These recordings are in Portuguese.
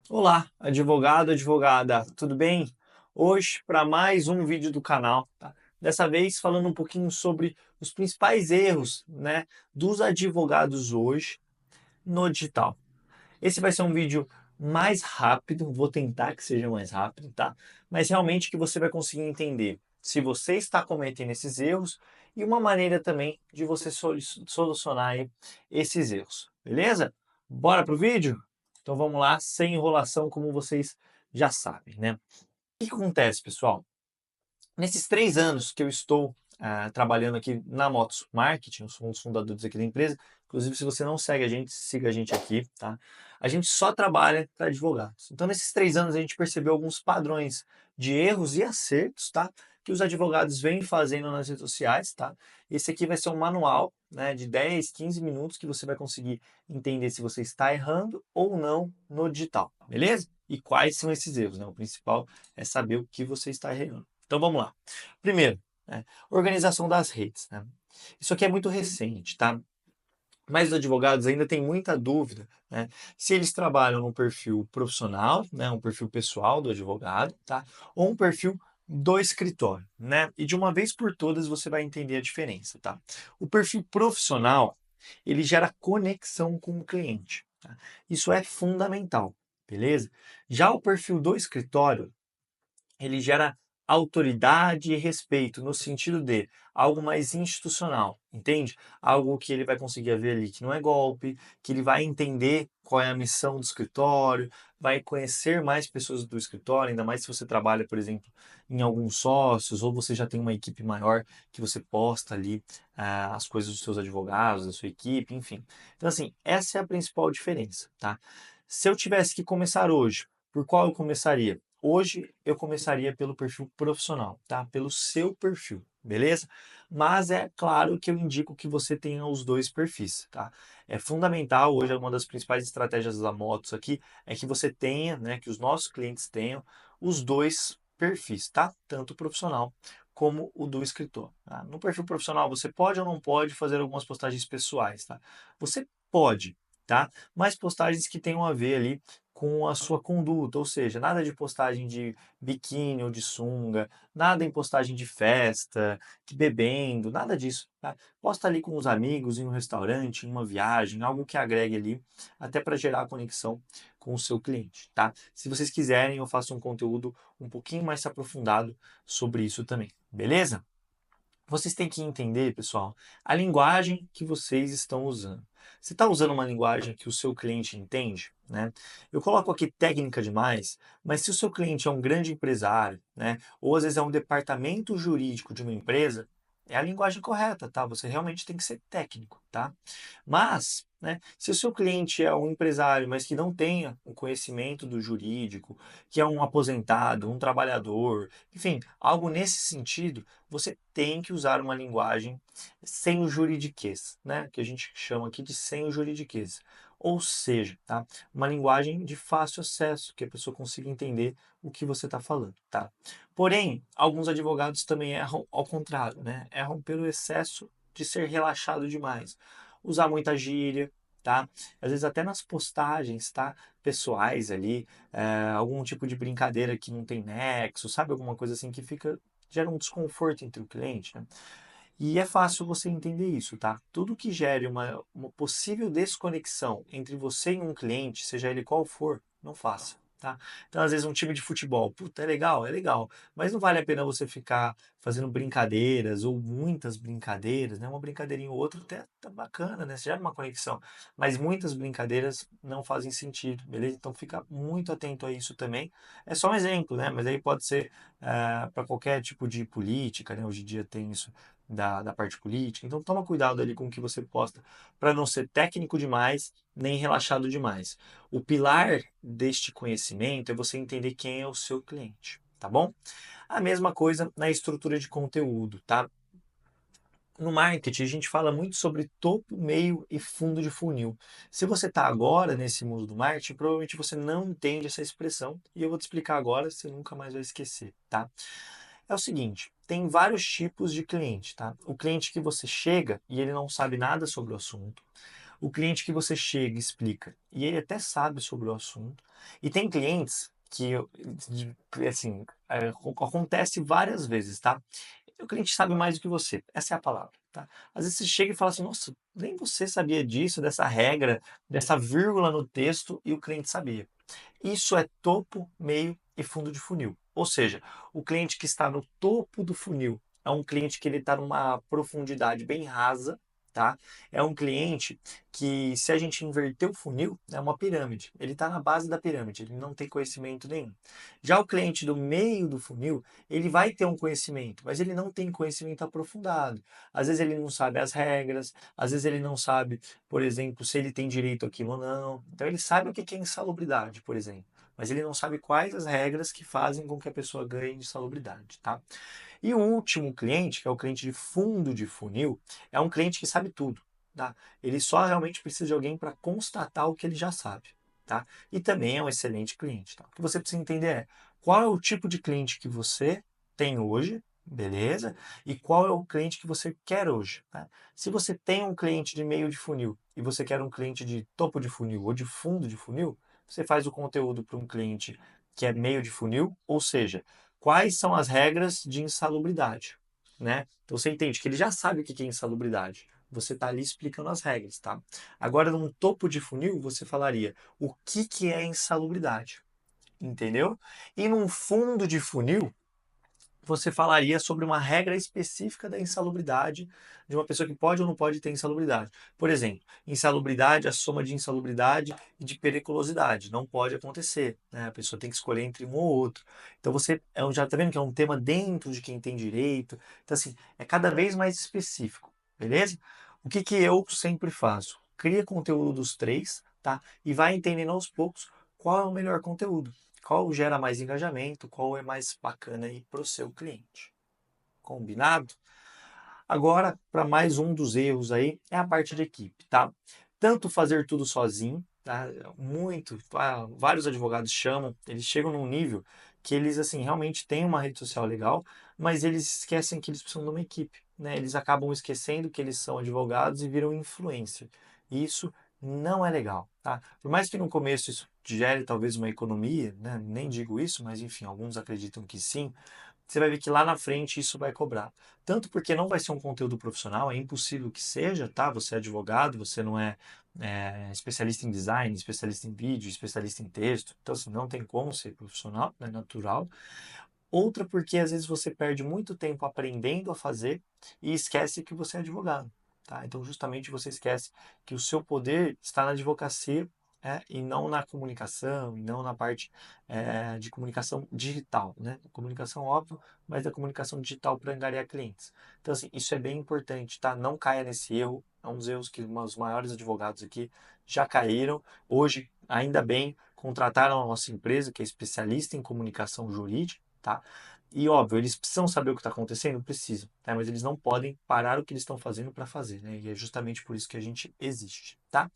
Olá, advogado, advogada, tudo bem? Hoje para mais um vídeo do canal, tá? Dessa vez falando um pouquinho sobre os principais erros, dos advogados hoje no digital. Esse vai ser um vídeo mais rápido, vou tentar que seja mais rápido, tá? Mas realmente que você vai conseguir entender se você está cometendo esses erros e uma maneira também de você solucionar aí esses erros, beleza? Bora pro vídeo? Então vamos lá, sem enrolação, como vocês já sabem, né? O que acontece, pessoal? Nesses 3 anos que eu estou trabalhando aqui na Motos Marketing, eu sou um dos fundadores aqui da empresa. Inclusive, se você não segue a gente, siga a gente aqui, tá? A gente só trabalha para advogados. Então, nesses 3 anos, a gente percebeu alguns padrões de erros e acertos, tá? Que os advogados vêm fazendo nas redes sociais, tá? Esse aqui vai ser um manual, né, de 10, 15 minutos que você vai conseguir entender se você está errando ou não no digital, beleza? E quais são esses erros, né? O principal é saber o que você está errando. Então vamos lá. Primeiro, organização das redes, né? Isso aqui é muito recente, tá? Mas os advogados ainda têm muita dúvida, né, se eles trabalham no perfil profissional, né, um perfil pessoal do advogado, tá? Ou um perfil do escritório, né? E de uma vez por todas você vai entender a diferença, tá? O perfil profissional, ele gera conexão com o cliente, tá? Isso é fundamental, beleza? Já o perfil do escritório, ele gera autoridade e respeito no sentido de algo mais institucional, entende? Algo que ele vai conseguir ver ali que não é golpe, que ele vai entender qual é a missão do escritório, vai conhecer mais pessoas do escritório, ainda mais se você trabalha, por exemplo, em alguns sócios, ou você já tem uma equipe maior que você posta ali as coisas dos seus advogados, da sua equipe, enfim. Então, assim, essa é a principal diferença, tá? Se eu tivesse que começar hoje, por qual eu começaria? Hoje eu começaria pelo perfil profissional, tá? Pelo seu perfil, beleza? Mas é claro que eu indico que você tenha os dois perfis, tá? É fundamental, hoje uma das principais estratégias da Motos aqui é que você tenha, né, que os nossos clientes tenham os dois perfis, tá? Tanto o profissional como o do escritor, tá? No perfil profissional você pode ou não pode fazer algumas postagens pessoais, tá? Você pode, tá? Mas postagens que tenham a ver ali com a sua conduta, ou seja, nada de postagem de biquíni ou de sunga, nada em postagem de festa, de bebendo, nada disso, tá? Posta ali com os amigos, em um restaurante, em uma viagem, algo que agregue ali, até para gerar conexão com o seu cliente, tá? Se vocês quiserem, eu faço um conteúdo um pouquinho mais aprofundado sobre isso também, beleza? Vocês têm que entender, pessoal, a linguagem que vocês estão usando. Você está usando uma linguagem que o seu cliente entende, né? Eu coloco aqui técnica demais, mas se o seu cliente é um grande empresário, né? Ou às vezes é um departamento jurídico de uma empresa, é a linguagem correta, tá? Você realmente tem que ser técnico, tá? Mas, né, se o seu cliente é um empresário, mas que não tenha o conhecimento do jurídico, que é um aposentado, um trabalhador, enfim, algo nesse sentido, você tem que usar uma linguagem sem o juridiquês, né? Que a gente chama aqui de sem o juridiquês. Ou seja, tá? Uma linguagem de fácil acesso, que a pessoa consiga entender o que você está falando, tá? Porém, alguns advogados também erram ao contrário, né? Erram pelo excesso de ser relaxado demais. Usar muita gíria, tá? Às vezes até nas postagens, tá? Pessoais ali, algum tipo de brincadeira que não tem nexo, sabe? Alguma coisa assim que fica gera um desconforto entre o cliente, né? E é fácil você entender isso, tá? Tudo que gere uma possível desconexão entre você e um cliente, seja ele qual for, não faça, tá? Então, às vezes, um time de futebol, puta, é legal, mas não vale a pena você ficar fazendo brincadeiras ou muitas brincadeiras, né? Uma brincadeirinha ou outra até tá bacana, né? Você gera uma conexão, mas muitas brincadeiras não fazem sentido, beleza? Então, fica muito atento a isso também. É só um exemplo, né? Mas aí pode ser para qualquer tipo de política, né? Hoje em dia tem isso da parte política. Então toma cuidado ali com o que você posta para não ser técnico demais nem relaxado demais. O pilar deste conhecimento é você entender quem é o seu cliente, tá bom? A mesma coisa na estrutura de conteúdo, tá? No marketing, a gente fala muito sobre topo, meio e fundo de funil. Se você está agora nesse mundo do marketing, provavelmente você não entende essa expressão e eu vou te explicar agora, você nunca mais vai esquecer, tá? É o seguinte, tem vários tipos de cliente, tá? O cliente que você chega e ele não sabe nada sobre o assunto. O cliente que você chega e explica, e ele até sabe sobre o assunto. E tem clientes que, assim, acontece várias vezes, tá? O cliente sabe mais do que você, essa é a palavra, tá? Às vezes você chega e fala assim, nossa, nem você sabia disso, dessa regra, dessa vírgula no texto, e o cliente sabia. Isso é topo, meio e fundo de funil. Ou seja, o cliente que está no topo do funil é um cliente que ele está numa profundidade bem rasa, tá? É um cliente que, se a gente inverter o funil, é uma pirâmide. Ele está na base da pirâmide, ele não tem conhecimento nenhum. Já o cliente do meio do funil, ele vai ter um conhecimento, mas ele não tem conhecimento aprofundado. Às vezes ele não sabe as regras, às vezes ele não sabe, por exemplo, se ele tem direito àquilo ou não. Então ele sabe o que é insalubridade, por exemplo, mas ele não sabe quais as regras que fazem com que a pessoa ganhe insalubridade, tá? E o último cliente, que é o cliente de fundo de funil, é um cliente que sabe tudo, tá? Ele só realmente precisa de alguém para constatar o que ele já sabe, tá? E também é um excelente cliente, tá? O que você precisa entender é qual é o tipo de cliente que você tem hoje, beleza? E qual é o cliente que você quer hoje, tá? Se você tem um cliente de meio de funil e você quer um cliente de topo de funil ou de fundo de funil, você faz o conteúdo para um cliente que é meio de funil, ou seja, quais são as regras de insalubridade, né? Então você entende que ele já sabe o que é insalubridade. Você está ali explicando as regras, tá? Agora, num topo de funil, você falaria o que é insalubridade, entendeu? E num fundo de funil, você falaria sobre uma regra específica da insalubridade de uma pessoa que pode ou não pode ter insalubridade. Por exemplo, insalubridade, a soma de insalubridade e de periculosidade. Não pode acontecer, né? A pessoa tem que escolher entre um ou outro. Então você já está vendo que é um tema dentro de quem tem direito. Então, assim, é cada vez mais específico, beleza? O que eu sempre faço? Cria conteúdo dos três, tá? E vai entendendo aos poucos qual é o melhor conteúdo. Qual gera mais engajamento, qual é mais bacana aí para o seu cliente. Combinado? Agora, para mais um dos erros aí, é a parte de equipe, tá? Tanto fazer tudo sozinho, tá? Vários advogados chamam, eles chegam num nível que eles, assim, realmente têm uma rede social legal, mas eles esquecem que eles precisam de uma equipe, né? Eles acabam esquecendo que eles são advogados e viram influencer. E isso não é legal, tá? Por mais que no começo isso gere talvez uma economia, né? Nem digo isso, mas enfim, alguns acreditam que sim, você vai ver que lá na frente isso vai cobrar. Tanto porque não vai ser um conteúdo profissional, é impossível que seja, tá? Você é advogado, você não é, especialista em design, especialista em vídeo, especialista em texto. Então, assim, não tem como ser profissional, é natural. Outra porque às vezes você perde muito tempo aprendendo a fazer e esquece que você é advogado, tá? Então, justamente você esquece que o seu poder está na advocacia, e não na comunicação, e não na parte de comunicação digital, né? Comunicação óbvio, mas da comunicação digital para angariar clientes. Então, assim, isso é bem importante, tá? Não caia nesse erro. É um dos erros que os maiores advogados aqui já caíram. Hoje, ainda bem, contrataram a nossa empresa, que é especialista em comunicação jurídica, tá? E óbvio, eles precisam saber o que está acontecendo? Precisam, tá? Mas eles não podem parar o que eles estão fazendo para fazer, né? E é justamente por isso que a gente existe, tá?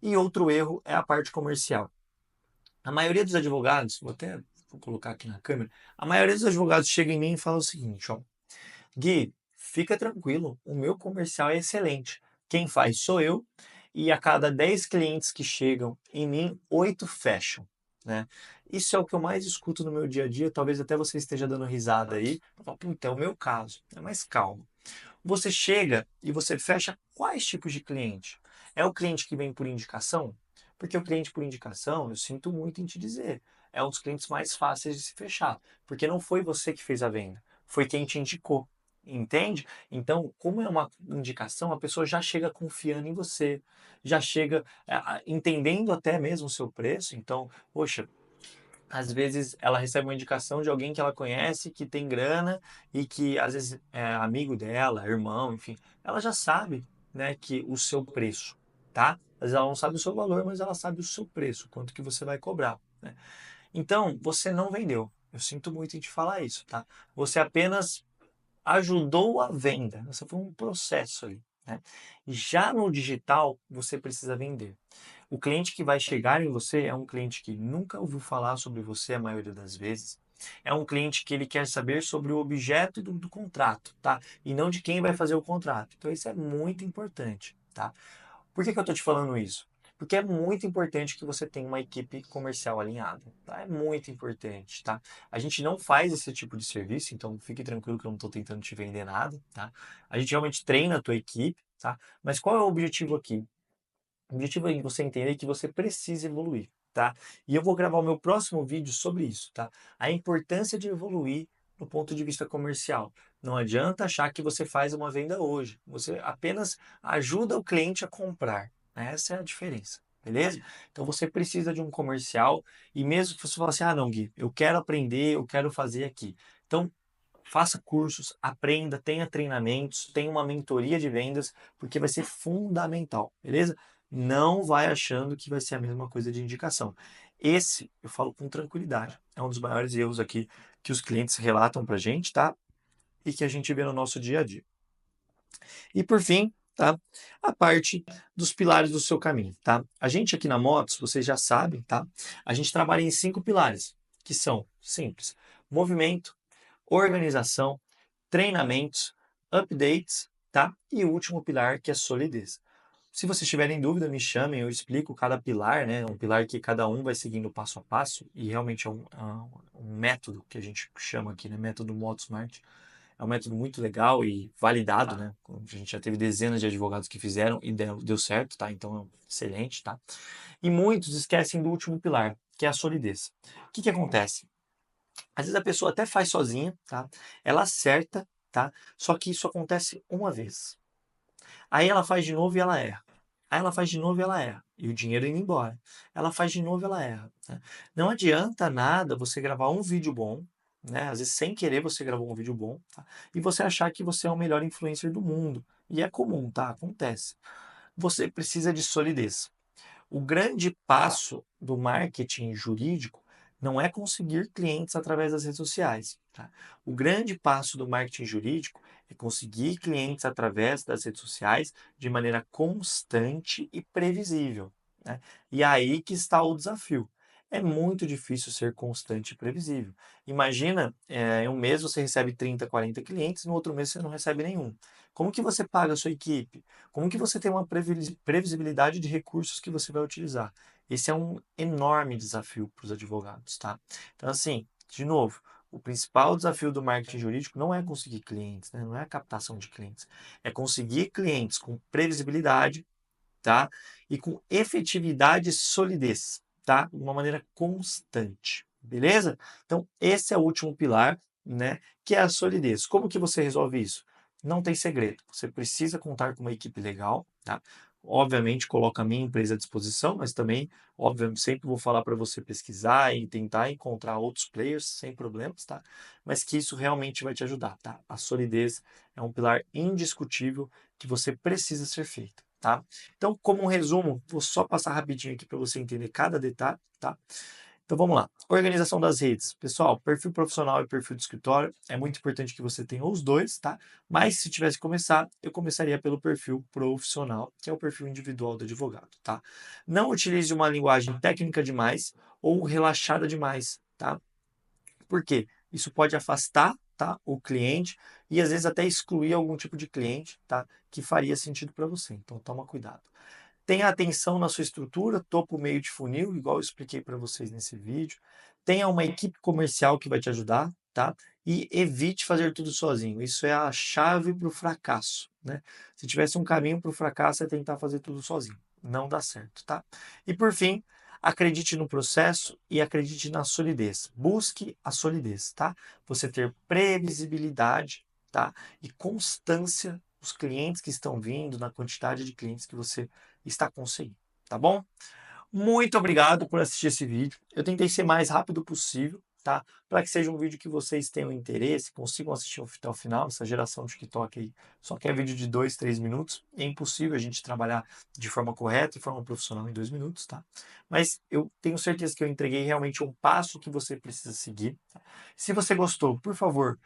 E outro erro é a parte comercial. A maioria dos advogados, vou colocar aqui na câmera, a maioria dos advogados chega em mim e fala o seguinte, ó, Gui, fica tranquilo, o meu comercial é excelente. Quem faz sou eu, e a cada 10 clientes que chegam em mim, 8 fecham, né? Isso é o que eu mais escuto no meu dia a dia, talvez até você esteja dando risada aí. Puta, é o meu caso. Mas calma. Você chega e você fecha quais tipos de cliente? É o cliente que vem por indicação? Porque o cliente por indicação, eu sinto muito em te dizer, é um dos clientes mais fáceis de se fechar, porque não foi você que fez a venda, foi quem te indicou. Entende? Então, como é uma indicação, a pessoa já chega confiando em você, já chega entendendo até mesmo o seu preço. Então, poxa, às vezes ela recebe uma indicação de alguém que ela conhece, que tem grana e que às vezes é amigo dela, irmão, enfim, ela já sabe, né, que o seu preço, tá? Às vezes ela não sabe o seu valor, mas ela sabe o seu preço, quanto que você vai cobrar, né? Então, você não vendeu. Eu sinto muito em te falar isso, tá? Você apenas ajudou a venda. Esse foi um processo ali, né? Já no digital, você precisa vender. O cliente que vai chegar em você é um cliente que nunca ouviu falar sobre você a maioria das vezes. É um cliente que ele quer saber sobre o objeto do contrato, tá? E não de quem vai fazer o contrato. Então isso é muito importante, tá? Por que que eu estou te falando isso? Porque é muito importante que você tenha uma equipe comercial alinhada, tá? É muito importante, tá? A gente não faz esse tipo de serviço, então fique tranquilo que eu não estou tentando te vender nada, tá? A gente realmente treina a tua equipe, tá? Mas qual é o objetivo aqui? O objetivo é você entender que você precisa evoluir, tá? E eu vou gravar o meu próximo vídeo sobre isso, tá? A importância de evoluir do ponto de vista comercial. Não adianta achar que você faz uma venda hoje. Você apenas ajuda o cliente a comprar. Essa é a diferença, beleza? Então você precisa de um comercial e mesmo que você fale assim, ah, não, Gui, eu quero aprender, eu quero fazer aqui. Então faça cursos, aprenda, tenha treinamentos, tenha uma mentoria de vendas, porque vai ser fundamental, beleza? Não vai achando que vai ser a mesma coisa de indicação. Esse, eu falo com tranquilidade, é um dos maiores erros aqui que os clientes relatam para a gente, tá? E que a gente vê no nosso dia a dia. E por fim, tá? A parte dos pilares do seu caminho, tá? A gente aqui na Motos, vocês já sabem, tá? A gente trabalha em 5 pilares, que são simples: movimento, organização, treinamentos, updates, tá? E o último pilar que é solidez. Se vocês tiverem dúvida, me chamem, eu explico cada pilar, né? Um pilar que cada um vai seguindo passo a passo e realmente é um método que a gente chama aqui, né? Método MotoSmart. É um método muito legal e validado, né? A gente já teve dezenas de advogados que fizeram e deu certo, tá? Então é excelente, tá? E muitos esquecem do último pilar, que é a solidez. O que que acontece? Às vezes a pessoa até faz sozinha, tá? Ela acerta, tá? Só que isso acontece uma vez. Aí ela faz de novo e ela erra. Aí ela faz de novo e ela erra. E o dinheiro indo embora. Ela faz de novo e ela erra, né? Não adianta nada você gravar um vídeo bom, né? Às vezes sem querer você gravou um vídeo bom, tá? E você achar que você é o melhor influencer do mundo. E é comum, tá? Acontece. Você precisa de solidez. O grande passo do marketing jurídico não é conseguir clientes através das redes sociais, tá? O grande passo do marketing jurídico é conseguir clientes através das redes sociais de maneira constante e previsível, né? E aí que está o desafio. É muito difícil ser constante e previsível. Imagina, em um mês você recebe 30, 40 clientes, no outro mês você não recebe nenhum. Como que você paga a sua equipe? Como que você tem uma previsibilidade de recursos que você vai utilizar? Esse é um enorme desafio para os advogados, tá? Então, assim, de novo, o principal desafio do marketing jurídico não é conseguir clientes, né? Não é a captação de clientes, é conseguir clientes com previsibilidade, tá? E com efetividade e solidez, tá? De uma maneira constante, beleza? Então, esse é o último pilar, né? Que é a solidez. Como que você resolve isso? Não tem segredo. Você precisa contar com uma equipe legal, tá? Obviamente, coloca a minha empresa à disposição, mas também, obviamente, sempre vou falar para você pesquisar e tentar encontrar outros players sem problemas, tá? Mas que isso realmente vai te ajudar, tá? A solidez é um pilar indiscutível que você precisa ser feito, tá? Então, como um resumo, vou só passar rapidinho aqui para você entender cada detalhe, tá? Então vamos lá. Organização das redes. Pessoal, perfil profissional e perfil de escritório. É muito importante que você tenha os dois, tá? Mas se tivesse que começar, eu começaria pelo perfil profissional, que é o perfil individual do advogado, tá? Não utilize uma linguagem técnica demais ou relaxada demais, tá? Por quê? Isso pode afastar, tá, o cliente e às vezes até excluir algum tipo de cliente, tá, que faria sentido para você. Então toma cuidado. Tenha atenção na sua estrutura, topo, meio de funil, igual eu expliquei para vocês nesse vídeo. Tenha uma equipe comercial que vai te ajudar, tá? E evite fazer tudo sozinho. Isso é a chave para o fracasso, né? Se tivesse um caminho para o fracasso, é tentar fazer tudo sozinho. Não dá certo, tá? E por fim, acredite no processo e acredite na solidez. Busque a solidez, tá? Você ter previsibilidade, tá? E constância nos clientes que estão vindo, na quantidade de clientes que você está conseguindo, tá bom? Muito obrigado por assistir esse vídeo. Eu tentei ser mais rápido possível, tá? Para que seja um vídeo que vocês tenham interesse, consigam assistir até o final. Essa geração de TikTok aí só quer vídeo de 2, 3 minutos. É impossível a gente trabalhar de forma correta e forma profissional em 2 minutos, tá? Mas eu tenho certeza que eu entreguei realmente um passo que você precisa seguir, tá? Se você gostou, por favor,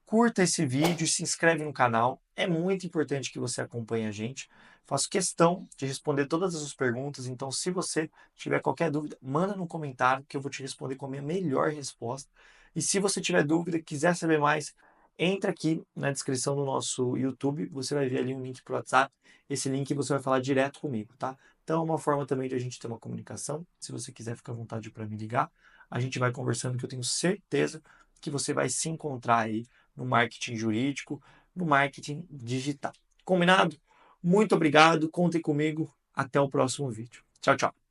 curta esse vídeo, se inscreve no canal. É muito importante que você acompanhe a gente. Faço questão de responder todas as suas perguntas, então se você tiver qualquer dúvida, manda no comentário que eu vou te responder com a minha melhor resposta. E se você tiver dúvida, quiser saber mais, entra aqui na descrição do nosso YouTube, você vai ver ali um link para o WhatsApp. Esse link você vai falar direto comigo, tá? Então é uma forma também de a gente ter uma comunicação. Se você quiser, fica à vontade para me ligar. A gente vai conversando que eu tenho certeza que você vai se encontrar aí no marketing jurídico, no marketing digital. Combinado? Muito obrigado, contem comigo. Até o próximo vídeo. Tchau, tchau.